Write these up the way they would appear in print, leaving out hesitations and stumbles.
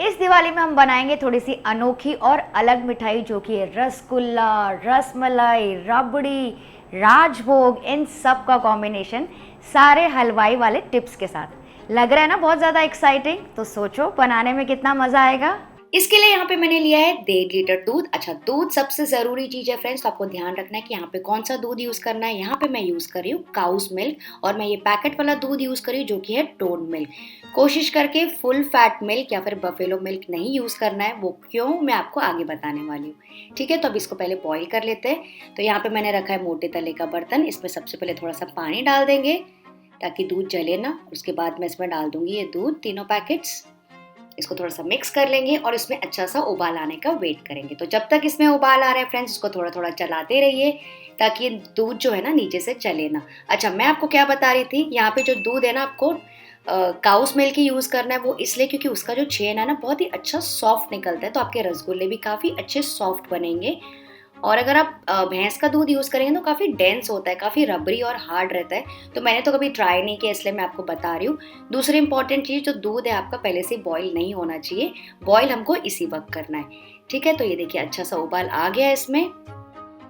इस दिवाली में हम बनाएंगे थोड़ी सी अनोखी और अलग मिठाई, जो कि है रसगुल्ला, रसमलाई, रबड़ी, राजभोग, इन सब का कॉम्बिनेशन सारे हलवाई वाले टिप्स के साथ। लग रहा है ना बहुत ज़्यादा एक्साइटिंग? तो सोचो बनाने में कितना मज़ा आएगा। इसके लिए यहाँ पे मैंने लिया है 1.5 लीटर दूध। अच्छा, दूध सबसे ज़रूरी चीज़ है फ्रेंड्स, तो आपको ध्यान रखना है कि यहाँ पे कौन सा दूध यूज़ करना है। यहाँ पे मैं यूज़ कर रही हूँ काउस मिल्क, और मैं ये पैकेट वाला दूध यूज़ कर रही हूँ जो कि है टोन मिल्क। कोशिश करके फुल फैट मिल्क या फिर बफेलो मिल्क नहीं यूज़ करना है, वो क्यों मैं आपको आगे बताने वाली हूँ। ठीक है, तो अब इसको पहले बॉईल कर लेते हैं। तो यहाँ पे मैंने रखा है मोटे तले का बर्तन, इसमें सबसे पहले थोड़ा सा पानी डाल देंगे ताकि दूध जले ना। उसके बाद मैं इसमें डाल दूंगी ये दूध, तीनों पैकेट्स। इसको थोड़ा सा मिक्स कर लेंगे और इसमें अच्छा सा उबाल आने का वेट करेंगे। तो जब तक इसमें उबाल आ रहा है फ्रेंड्स, इसको थोड़ा थोड़ा चलाते रहिए ताकि दूध जो है ना नीचे से चले ना। अच्छा, मैं आपको क्या बता रही थी, यहाँ पे जो दूध है ना आपको काउस मिल्क ही यूज़ करना है। वो इसलिए क्योंकि उसका जो छेना है ना बहुत ही अच्छा सॉफ्ट निकलता है, तो आपके रसगुल्ले भी काफ़ी अच्छे सॉफ्ट बनेंगे। और अगर आप भैंस का दूध यूज़ करेंगे तो काफ़ी डेंस होता है, काफ़ी रबरी और हार्ड रहता है। तो मैंने तो कभी ट्राई नहीं किया, इसलिए मैं आपको बता रही हूँ। दूसरी इंपॉर्टेंट चीज़, जो दूध है आपका पहले से बॉईल नहीं होना चाहिए, बॉईल हमको इसी वक्त करना है। ठीक है, तो ये देखिए अच्छा सा उबाल आ गया है इसमें।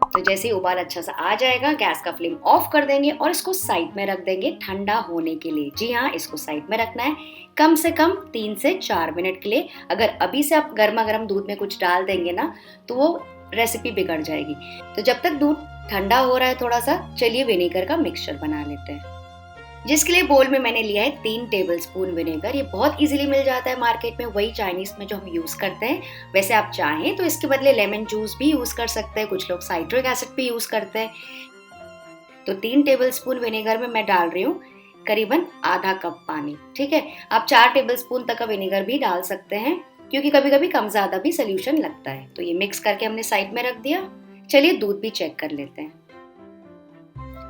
तो जैसे ही उबाल अच्छा सा आ जाएगा, गैस का फ्लेम ऑफ कर देंगे और इसको साइड में रख देंगे ठंडा होने के लिए। जी हाँ, इसको साइड में रखना है कम से कम 3 से 4 मिनट के लिए। अगर अभी से आप गर्मा गर्म दूध में कुछ डाल देंगे ना, तो वो रेसिपी बिगड़ जाएगी। तो जब तक दूध ठंडा हो रहा है थोड़ा सा, चलिए विनेगर का मिक्सचर बना लेते हैं। जिसके लिए बोल में मैंने लिया है 3 टेबलस्पून विनेगर। ये बहुत इजीली मिल जाता है मार्केट में, वही चाइनीज में जो हम यूज करते हैं। वैसे आप चाहें तो इसके बदले लेमन जूस भी यूज कर सकते हैं, कुछ लोग साइट्रिक एसिड भी यूज करते हैं। तो 3 टेबलस्पून विनेगर में मैं डाल रही हूँ करीबन आधा कप पानी। ठीक है, आप 4 टेबलस्पून तक का विनेगर भी डाल सकते हैं, क्योंकि कभी कभी कम ज्यादा भी सोल्यूशन लगता है। तो ये मिक्स करके हमने साइड में रख दिया। चलिए दूध भी चेक कर लेते हैं।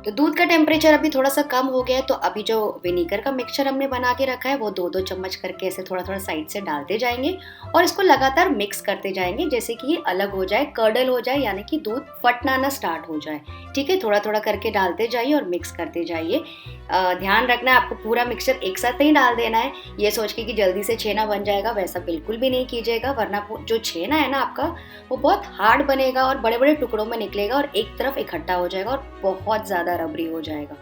तो दूध का टेम्परेचर अभी थोड़ा सा कम हो गया है, तो अभी जो विनेगर का मिक्सचर हमने बना के रखा है वो 2-2 चम्मच करके ऐसे थोड़ा थोड़ा साइड से डालते जाएंगे और इसको लगातार मिक्स करते जाएंगे, जैसे कि ये अलग हो जाए, कर्डल हो जाए, यानी कि दूध फटना ना स्टार्ट हो जाए। ठीक है, थोड़ा थोड़ा करके डालते जाइए और मिक्स करते जाइए। ध्यान रखना है आपको पूरा मिक्सचर एक साथ नहीं डाल देना है, ये सोच के कि जल्दी से छेना बन जाएगा, वैसा बिल्कुल भी नहीं कीजिएगा, वरना जो छेना है ना आपका वो बहुत हार्ड बनेगा और बड़े बड़े टुकड़ों में निकलेगा और एक तरफ इकट्ठा हो जाएगा और बहुत ज़्यादा रबड़ी हो जाएगा।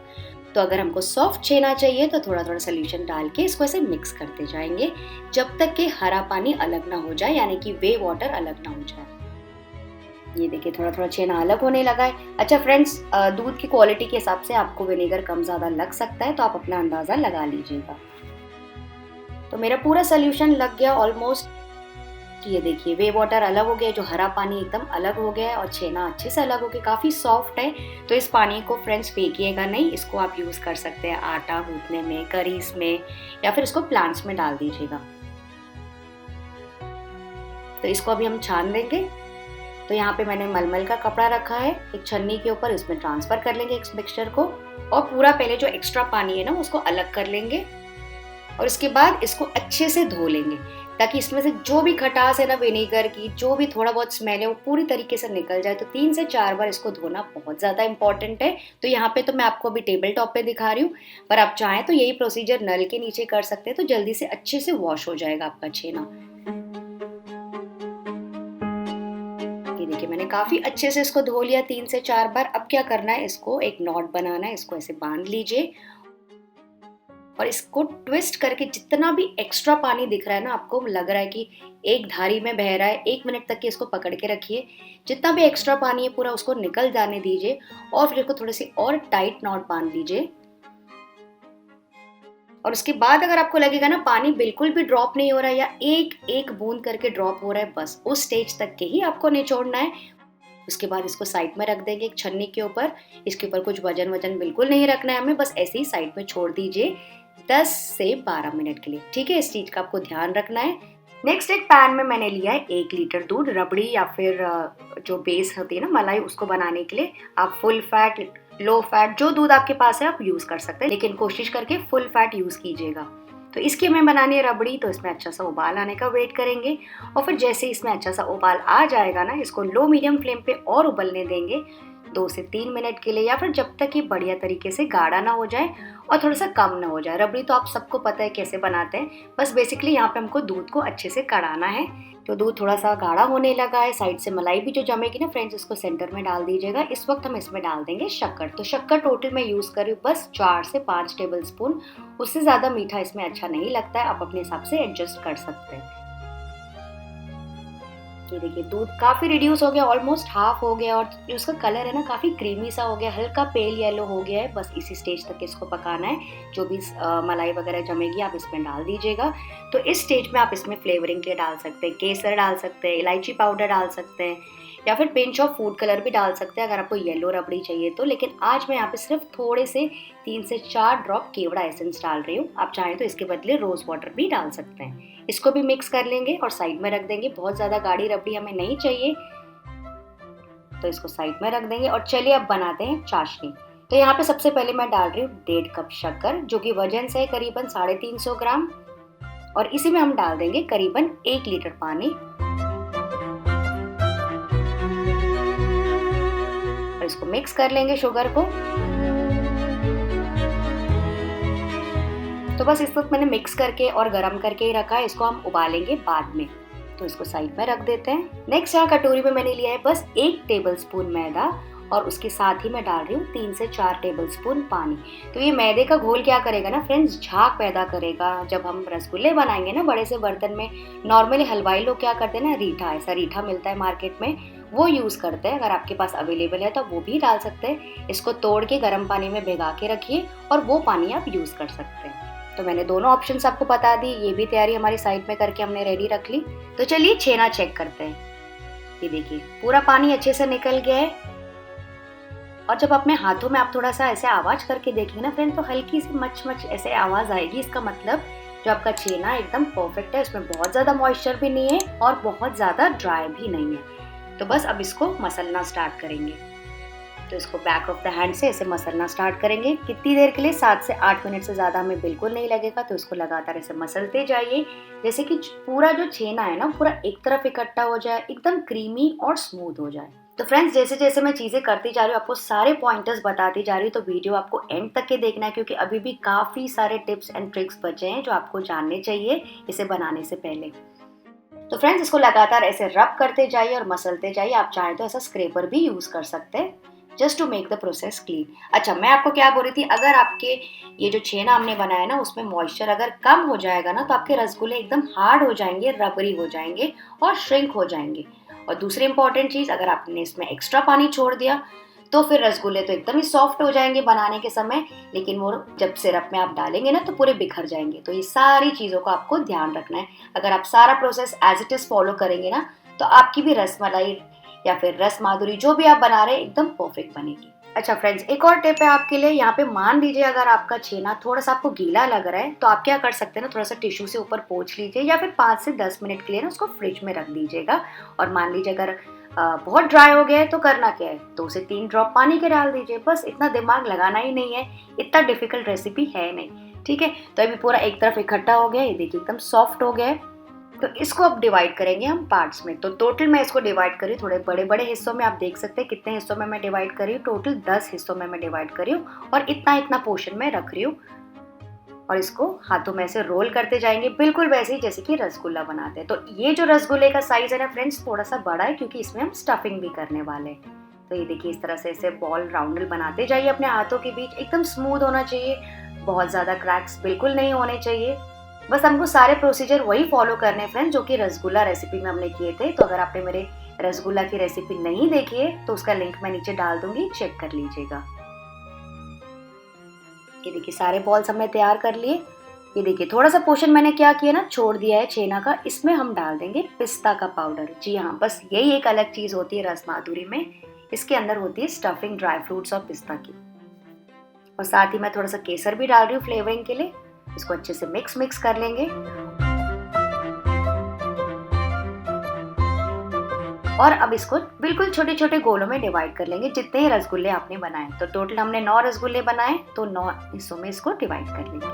तो अगर हमको सॉफ्ट छेना चाहिए तो थोड़ा थोड़ा सोल्यूशन डाल के इसको ऐसे मिक्स करते जाएंगे जब तक कि हरा पानी अलग ना हो जाए, यानी कि वे वाटर अलग ना हो जाए। ये देखिए थोड़ा थोड़ा छेना अलग होने लगा है। अच्छा फ्रेंड्स, दूध की क्वालिटी के हिसाब से आपको विनेगर कम ज़्यादा लग सकता है, तो आप अपना अंदाज़ा लगा लीजिएगा। तो मेरा पूरा सोल्यूशन लग गया ऑलमोस्ट। ये देखिए वे वाटर अलग हो गया, जो हरा पानी एकदम अलग हो गया है और छेना अच्छे से अलग हो गया, काफ़ी सॉफ्ट है। तो इस पानी को फ्रेंड्स फेंकिएगा नहीं, इसको आप यूज़ कर सकते हैं आटा गूंथने में, करीज में, या फिर इसको प्लांट्स में डाल दीजिएगा। तो इसको अभी हम छान देंगे। तो यहाँ पे मैंने मलमल का कपड़ा रखा है एक छन्नी के ऊपर, इसमें ट्रांसफ़र कर लेंगे इस मिक्सचर को और पूरा पहले जो एक्स्ट्रा पानी है ना उसको अलग कर लेंगे और इसके बाद इसको अच्छे से धो लेंगे, ताकि इसमें से जो भी खटास है ना विनेगर की, जो भी थोड़ा बहुत स्मेल है वो पूरी तरीके से निकल जाए। तो 3 से 4 बार इसको धोना बहुत ज़्यादा इंपॉर्टेंट है। तो यहाँ पे तो मैं आपको अभी टेबल टॉप पे दिखा रही हूँ, पर आप चाहें तो यही प्रोसीजर नल के नीचे कर सकते हैं, तो जल्दी से अच्छे से वॉश हो जाएगा आपका छेना। ये देखिए मैंने काफ़ी अच्छे से इसको धो लिया 3 से 4 बार। अब क्या करना है, इसको एक नॉट बनाना है, इसको ऐसे बांध लीजिए और इसको ट्विस्ट करके जितना भी एक्स्ट्रा पानी दिख रहा है ना, आपको लग रहा है कि एक धारी में बह रहा है, 1 मिनट तक के इसको पकड़ के रखिए। जितना भी एक्स्ट्रा पानी है पूरा उसको निकल जाने दीजिए और फिर इसको थोड़ी सी और टाइट नॉट बांध दीजिए। और उसके बाद अगर आपको लगेगा ना पानी बिल्कुल भी ड्रॉप नहीं हो रहा है या एक एक बूंद करके ड्रॉप हो रहा है, बस उस स्टेज तक के ही आपको निचोड़ना है। उसके बाद इसको साइड में रख देंगे एक छन्नी के ऊपर। इसके ऊपर कुछ वजन वजन बिल्कुल नहीं रखना है हमें, बस ऐसे ही साइड में छोड़ दीजिए 10 से 12 मिनट के लिए। ठीक है, इस चीज का आपको ध्यान रखना है। नेक्स्ट एक पैन में मैंने लिया है 1 लीटर दूध। रबड़ी या फिर जो बेस होती है ना मलाई, उसको बनाने के लिए आप फुल फैट, लो फैट, जो दूध आपके पास है आप यूज कर सकते हैं, लेकिन कोशिश करके फुल फैट यूज कीजिएगा। तो इसकी हमें बनानी है रबड़ी, तो इसमें अच्छा सा उबाल आने का वेट करेंगे और फिर जैसे इसमें अच्छा सा उबाल आ जाएगा ना, इसको लो मीडियम फ्लेम पे और उबलने देंगे 2 से 3 मिनट के लिए, या फिर जब तक ये बढ़िया तरीके से गाढ़ा ना हो जाए और थोड़ा सा कम ना हो जाए। रबड़ी तो आप सबको पता है कैसे बनाते हैं, बस बेसिकली यहाँ पे हमको दूध को अच्छे से कढ़ाना है। तो दूध थोड़ा सा गाढ़ा होने लगा है, साइड से मलाई भी जो जमेगी ना फ्रेंड्स, उसको सेंटर में डाल दीजिएगा। इस वक्त हम इसमें डाल देंगे शक्कर। तो शक्कर टोटल मैं यूज़ कर रही हूँ बस 4 से 5 टेबल स्पून, उससे ज़्यादा मीठा इसमें अच्छा नहीं लगता है, आप अपने हिसाब से एडजस्ट कर सकते हैं। ये देखिए दूध काफ़ी रिड्यूस हो गया, ऑलमोस्ट हाफ हो गया, और जो उसका कलर है ना काफ़ी क्रीमी सा हो गया, हल्का पेल येलो हो गया है। बस इसी स्टेज तक इसको पकाना है। जो भी मलाई वगैरह जमेगी आप इसमें डाल दीजिएगा। तो इस स्टेज में आप इसमें फ्लेवरिंग के लिए डाल सकते हैं केसर, डाल सकते हैं इलायची पाउडर, डाल सकते हैं, या फिर पिंच ऑफ फूड कलर भी डाल सकते हैं अगर आपको येलो रबड़ी चाहिए तो। लेकिन आज मैं यहाँ पे सिर्फ थोड़े से 3 से 4 ड्रॉप केवड़ा एसेंस डाल रही हूँ। आप चाहें तो इसके बदले रोज़ वाटर भी डाल सकते हैं। इसको भी मिक्स कर लेंगे और साइड में रख देंगे। बहुत ज़्यादा गाढ़ी रबड़ी हमें नहीं चाहिए, तो इसको साइड में रख देंगे। और चलिए अब बनाते हैं चाशनी। तो यहाँ पे सबसे पहले मैं डाल रही हूँ 1.5 कप शक्कर, जो कि वजन से है करीबन 350 ग्राम, और इसी में हम डाल देंगे करीबन 1 लीटर पानी। और इसको मिक्स कर लेंगे शुगर को। तो बस इस वक्त मैंने मिक्स करके और गरम करके ही रखा है, इसको हम उबालेंगे बाद में, तो इसको साइड में रख देते हैं। नेक्स्ट यहाँ कटोरी में मैंने लिया है बस 1 टेबल स्पून मैदा, और उसके साथ ही मैं डाल रही हूँ 3 से 4 टेबल स्पून पानी। तो ये मैदे का घोल क्या करेगा ना फ्रेंड्स, झाग पैदा करेगा। जब हम रसगुल्ले बनाएंगे ना बड़े से बर्तन में, नॉर्मली हलवाई लोग क्या करते हैं ना, रीठा, ऐसा रीठा मिलता है मार्केट में, वो यूज़ करते हैं। अगर आपके पास अवेलेबल है तो वो भी डाल सकते हैं। इसको तोड़ के गर्म पानी में भिगा के रखिए और वो पानी आप यूज़ कर सकते हैं। तो मैंने दोनों ऑप्शंस आपको बता दी। ये भी तैयारी हमारी साइड में करके हमने रेडी रख ली। तो चलिए छेना चेक करते हैं। ये देखिए पूरा पानी अच्छे से निकल गया है, और जब अपने हाथों में आप थोड़ा सा ऐसे आवाज करके देखेंगे ना फ्रेंड, तो हल्की सी मच मच ऐसे आवाज आएगी। इसका मतलब जो आपका छेना एकदम परफेक्ट है, उसमें बहुत ज्यादा मॉइस्चर भी नहीं है और बहुत ज्यादा ड्राई भी नहीं है। तो बस अब इसको मसलना स्टार्ट करेंगे। तो इसको बैक ऑफ द हैंड से ऐसे मसलना स्टार्ट करेंगे। कितनी देर के लिए? 7 से 8 मिनट से ज़्यादा हमें बिल्कुल नहीं लगेगा। तो इसको लगातार ऐसे मसलते जाइए, जैसे कि पूरा जो छेना है ना पूरा एक तरफ इकट्ठा हो जाए, एकदम क्रीमी और स्मूथ हो जाए। तो फ्रेंड्स जैसे जैसे मैं चीज़ें करती जा रही हूँ, आपको सारे पॉइंटर्स बताती जा रही हूँ, तो वीडियो आपको एंड तक के देखना है, क्योंकि अभी भी काफ़ी सारे टिप्स एंड ट्रिक्स बचे हैं जो आपको जानने चाहिए इसे बनाने से पहले। तो फ्रेंड्स इसको लगातार ऐसे रब करते जाइए और मसलते जाइए। आप चाहें तो ऐसा स्क्रैपर भी यूज़ कर सकते हैं, just to make the process clean. अच्छा, मैं आपको क्या बोल रही थी, अगर आपके ये जो छेना हमने बनाया ना उसमें मॉइस्चर अगर कम हो जाएगा ना, तो आपके रसगुल्ले एकदम हार्ड हो जाएंगे, रबरी हो जाएंगे और श्रिंक हो जाएंगे। और दूसरी इंपॉर्टेंट चीज़, अगर आपने इसमें एक्स्ट्रा पानी छोड़ दिया तो फिर रसगुल्ले तो एकदम ही सॉफ्ट हो जाएंगे बनाने के समय, लेकिन वो जब सिरप में आप डालेंगे ना तो पूरे बिखर जाएंगे। तो ये सारी चीज़ों का आपको ध्यान रखना है। अगर आप सारा process as it is follow करेंगे ना, तो आपकी भी रसमलाई या फिर रस माधुरी जो भी आप बना रहे हैं एकदम परफेक्ट बनेगी। अच्छा फ्रेंड्स, एक और टिप है आपके लिए। यहाँ पे मान लीजिए अगर आपका छेना थोड़ा सा आपको गीला लग रहा है, तो आप क्या कर सकते हैं ना, थोड़ा सा टिश्यू से ऊपर पोंछ लीजिए, या फिर 5 से 10 मिनट के लिए ना उसको फ्रिज में रख दीजिएगा। और मान लीजिए अगर बहुत ड्राई हो गया है तो करना क्या है, 2 से 3 ड्रॉप पानी के डाल दीजिए। बस इतना दिमाग लगाना ही नहीं है, इतना डिफिकल्ट रेसिपी है नहीं, ठीक है। तो अभी पूरा एक तरफ इकट्ठा हो गया, ये देखिए एकदम सॉफ्ट हो गया है। तो इसको अब डिवाइड करेंगे हम पार्ट्स में। तो टोटल मैं इसको डिवाइड करी थोड़े बड़े बड़े हिस्सों में। आप देख सकते हैं कितने हिस्सों में मैं डिवाइड करी हूँ, टोटल 10 हिस्सों में मैं डिवाइड करी हूँ, और इतना इतना पोर्शन में रख रही हूँ। और इसको हाथों में से रोल करते जाएंगे, बिल्कुल वैसे ही जैसे कि रसगुल्ला बनाते हैं। तो ये जो रसगुल्ले का साइज है ना फ्रेंड्स, थोड़ा सा बड़ा है, क्योंकि इसमें हम स्टफिंग भी करने वाले हैं। तो ये देखिए इस तरह से ऐसे बॉल राउंडल बनाते जाइए अपने हाथों के बीच। एकदम स्मूथ होना चाहिए, बहुत ज़्यादा क्रैक्स बिल्कुल नहीं होने चाहिए। बस हमको सारे प्रोसीजर वही फॉलो करने फ्रेंड्स जो कि रसगुल्ला रेसिपी में हमने किए थे। तो अगर आपने मेरे रसगुल्ला की रेसिपी नहीं देखी है तो उसका लिंक मैं नीचे डाल दूंगी, चेक कर लीजिएगा। ये देखिए सारे बॉल्स हमने तैयार कर लिए। ये देखिए थोड़ा सा पोर्शन मैंने क्या किया ना, छोड़ दिया है छेना का। इसमें हम डाल देंगे पिस्ता का पाउडर। जी हाँ, बस यही एक अलग चीज़ होती है रस माधुरी में, इसके अंदर होती है स्टफिंग ड्राई फ्रूट्स और पिस्ता की। और साथ ही मैं थोड़ा सा केसर भी डाल रही हूँ फ्लेवरिंग के लिए। इसको अच्छे से मिक्स कर लेंगे। और अब इसको बिल्कुल छोटे छोटे गोलों में डिवाइड कर लेंगे, जितने ही रसगुल्ले आपने बनाए। तो टोटल हमने 9 रसगुल्ले बनाए, तो 9 हिस्सों में इसको डिवाइड कर लेंगे।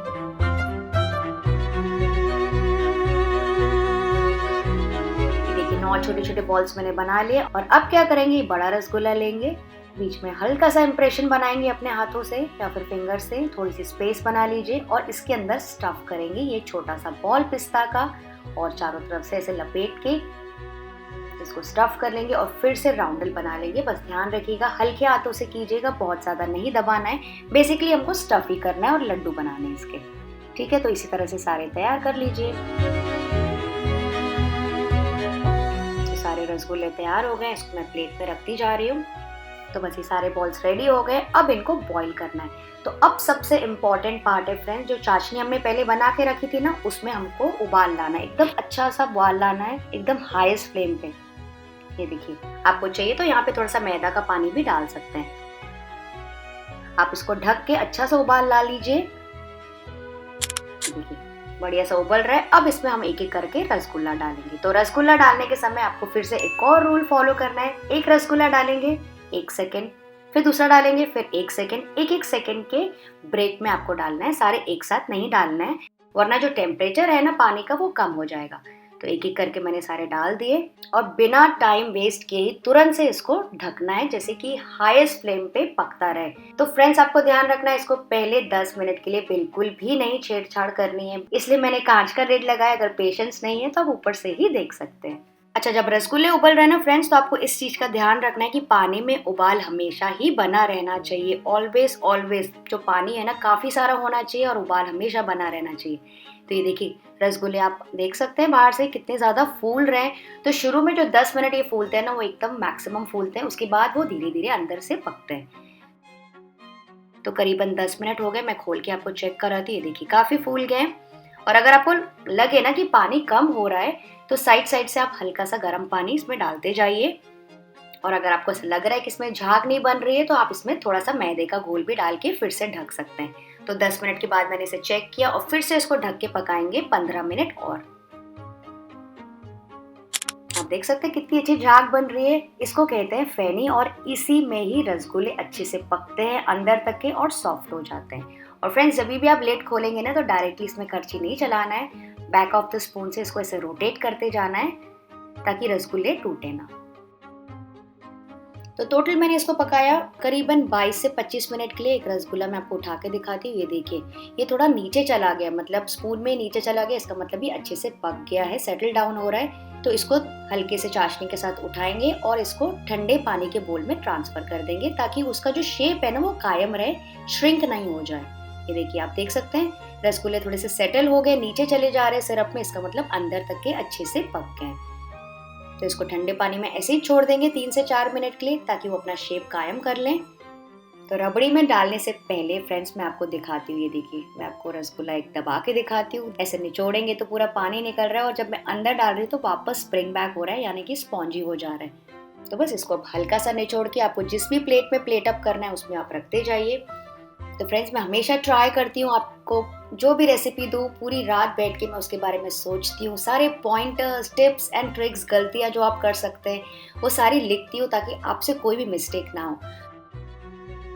देखिए 9 छोटे छोटे बॉल्स मैंने बना लिए। और अब क्या करेंगे, बड़ा रसगुल्ला लेंगे बीच में हल्का सा इम्प्रेशन बनाएंगे अपने हाथों से या फिर फिंगर से, थोड़ी सी स्पेस बना लीजिए और इसके अंदर स्टफ करेंगे ये छोटा सा बॉल पिस्ता का और चारों तरफ से ऐसे लपेट के इसको स्टफ कर लेंगे और फिर से राउंडल बना लेंगे। बस ध्यान रखिएगा हल्के हाथों से कीजिएगा, बहुत ज़्यादा नहीं दबाना है। बेसिकली हमको स्टफ ही करना है और लड्डू बनाने हैं इसके। ठीक है, तो इसी तरह से सारे तैयार कर लीजिए। तो सारे रसगुल्ले तैयार हो गए, इसको मैं प्लेट में रखती जा रही हूँ। तो बस ये सारे बॉल्स रेडी हो गए, अब इनको बॉईल करना है। तो अब सबसे इम्पॉर्टेंट पार्ट है फ्रेंड्स, जो चाशनी हमने पहले बना के रखी थी ना, उसमें हमको उबाल लाना है, एकदम अच्छा सा उबाल लाना है, एकदम हाईएस्ट फ्लेम पे। ये देखिए, आपको चाहिए तो यहाँ पे थोड़ा सा मैदा का पानी भी डाल सकते हैं। आप इसको ढक के अच्छा सा उबाल ला लीजिए। देखिए बढ़िया सा उबल रहा है। अब इसमें हम एक एक करके रसगुल्ला डालेंगे। तो रसगुल्ला डालने के समय आपको फिर से एक और रूल फॉलो करना है। एक रसगुल्ला डालेंगे 1 सेकेंड, फिर दूसरा डालेंगे, फिर 1 सेकेंड, 1-1 सेकेंड के ब्रेक में आपको डालना है, सारे एक साथ नहीं डालना है, वरना जो टेम्परेचर है ना पानी का वो कम हो जाएगा। तो एक एक करके मैंने सारे डाल दिए और बिना टाइम वेस्ट किए ही तुरंत से इसको ढकना है, जैसे कि हाईएस्ट फ्लेम पे पकता रहे। तो फ्रेंड्स आपको ध्यान रखना है, इसको पहले 10 मिनट के लिए बिल्कुल भी नहीं छेड़छाड़ करनी है, इसलिए मैंने कांच का रेड लगाया। अगर पेशेंस नहीं है तो आप ऊपर से ही देख सकते हैं। अच्छा, जब रसगुल्ले उबल रहे ना फ्रेंड्स, तो आपको इस चीज का ध्यान रखना है कि पानी में उबाल हमेशा ही बना रहना चाहिए। ऑलवेज ऑलवेज जो पानी है ना काफी सारा होना चाहिए और उबाल हमेशा बना रहना चाहिए। तो ये देखिए रसगुल्ले आप देख सकते हैं बाहर से कितने ज्यादा फूल रहे हैं। तो शुरू में जो 10 मिनट ये फूलते हैं ना, वो एकदम मैक्सिमम फूलते हैं, उसके बाद वो धीरे धीरे अंदर से पकते हैं। तो करीबन 10 मिनट हो गए, मैं खोल के आपको चेक कर रही थी। ये देखिए काफी फूल गए। और अगर आपको लगे ना कि पानी कम हो रहा है, तो साइड साइड से आप हल्का सा गर्म पानी इसमें डालते जाइए। और अगर आपको लग रहा है कि इसमें झाग नहीं बन रही है, तो आप इसमें थोड़ा सा मैदे का घोल भी डाल के फिर से ढक सकते हैं। तो 10 मिनट के बाद मैंने इसे चेक किया और फिर से इसको ढक के पकाएंगे 15 मिनट और। आप देख सकते हैं कितनी अच्छी झाग बन रही है। इसको कहते हैं फेनी और इसी में ही रसगुल्ले अच्छे से पकते हैं अंदर तक के और सॉफ्ट हो जाते हैं। और फ्रेंड्स जब भी आप लेड खोलेंगे ना, तो डायरेक्टली इसमें करछी नहीं चलाना है, बैक ऑफ द स्पून से इसको ऐसे रोटेट करते जाना है ताकि रसगुल्ले टूटे ना। तो टोटल मैंने इसको पकाया करीबन 22 से 25 मिनट के लिए। एक रसगुल्ला मैं आपको उठा के दिखाती हूँ। ये देखिए ये थोड़ा नीचे चला गया, मतलब स्पून में नीचे चला गया, इसका मतलब ये अच्छे से पक गया है, सेटल डाउन हो रहा है। तो इसको हल्के से चाशनी के साथ उठाएंगे और इसको ठंडे पानी के बोल में ट्रांसफर कर देंगे, ताकि उसका जो शेप है ना वो कायम रहे, श्रिंक नहीं हो जाए। ये देखिए आप देख सकते हैं रसगुल्ले थोड़े से सेटल हो गए, नीचे चले जा रहे हैं सिरप में, इसका मतलब अंदर तक के अच्छे से पक गए। तो इसको ठंडे पानी में ऐसे ही छोड़ देंगे 3 से 4 मिनट के लिए, ताकि वो अपना शेप कायम कर लें। तो रबड़ी में डालने से पहले फ्रेंड्स मैं आपको दिखाती हूँ। ये देखिए मैं आपको रसगुल्ला एक दबा के दिखाती हूँ। ऐसे निचोड़ेंगे तो पूरा पानी निकल रहा है, और जब मैं अंदर डाल रही हूँ तो वापस स्प्रिंग बैक हो रहा है, यानी कि स्पॉन्जी हो जा रहा है। तो बस इसको अब हल्का सा निचोड़ के आपको जिस भी प्लेट में प्लेट अप करना है उसमें आप रखते जाइए। तो फ्रेंड्स मैं हमेशा ट्राई करती हूँ, आपको जो भी रेसिपी दूँ पूरी रात बैठ के मैं उसके बारे में सोचती हूँ, सारे पॉइंटर्स, टिप्स एंड ट्रिक्स, गलतियाँ जो आप कर सकते हैं वो सारी लिखती हूँ, ताकि आपसे कोई भी मिस्टेक ना हो।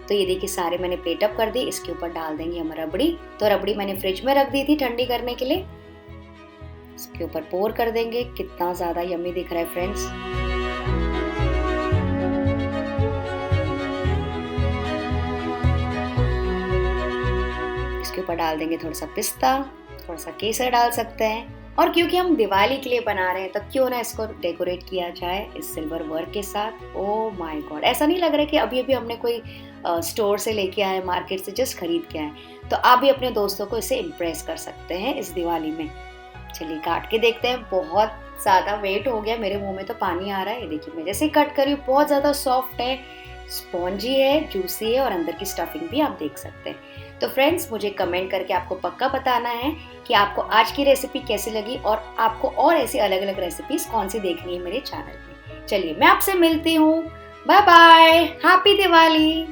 तो ये देखिए सारे मैंने प्लेट अप कर दिए, इसके ऊपर डाल देंगे हम रबड़ी। तो रबड़ी मैंने फ्रिज में रख दी थी ठंडी करने के लिए, इसके ऊपर पोर कर देंगे। कितना ज्यादा यम्मी दिख रहा है फ्रेंड्स। इसके ऊपर डाल देंगे थोड़ा सा पिस्ता, थोड़ा सा केसर डाल सकते हैं। और क्योंकि हम दिवाली के लिए बना रहे हैं, तो क्यों ना इसको डेकोरेट किया जाए इस सिल्वर वर्क के साथ। ओह माय गॉड, ऐसा नहीं लग रहा है कि अभी अभी हमने कोई स्टोर से लेके आए, मार्केट से जस्ट खरीद के आए। तो आप भी अपने दोस्तों को इसे इम्प्रेस कर सकते हैं इस दिवाली में। चलिए काट के देखते हैं। बहुत ज़्यादा वेट हो गया, मेरे मुंह में तो पानी आ रहा है। ये देखिए मैं जैसे कट करी हूँ, बहुत ज़्यादा सॉफ्ट है, स्पॉन्जी है, जूसी है, और अंदर की स्टफिंग भी आप देख सकते हैं। तो फ्रेंड्स मुझे कमेंट करके आपको पक्का बताना है कि आपको आज की रेसिपी कैसी लगी, और आपको और ऐसी अलग अलग रेसिपीज कौन सी देखनी है मेरे चैनल में। चलिए मैं आपसे मिलती हूँ, बाय बाय, हैप्पी दिवाली।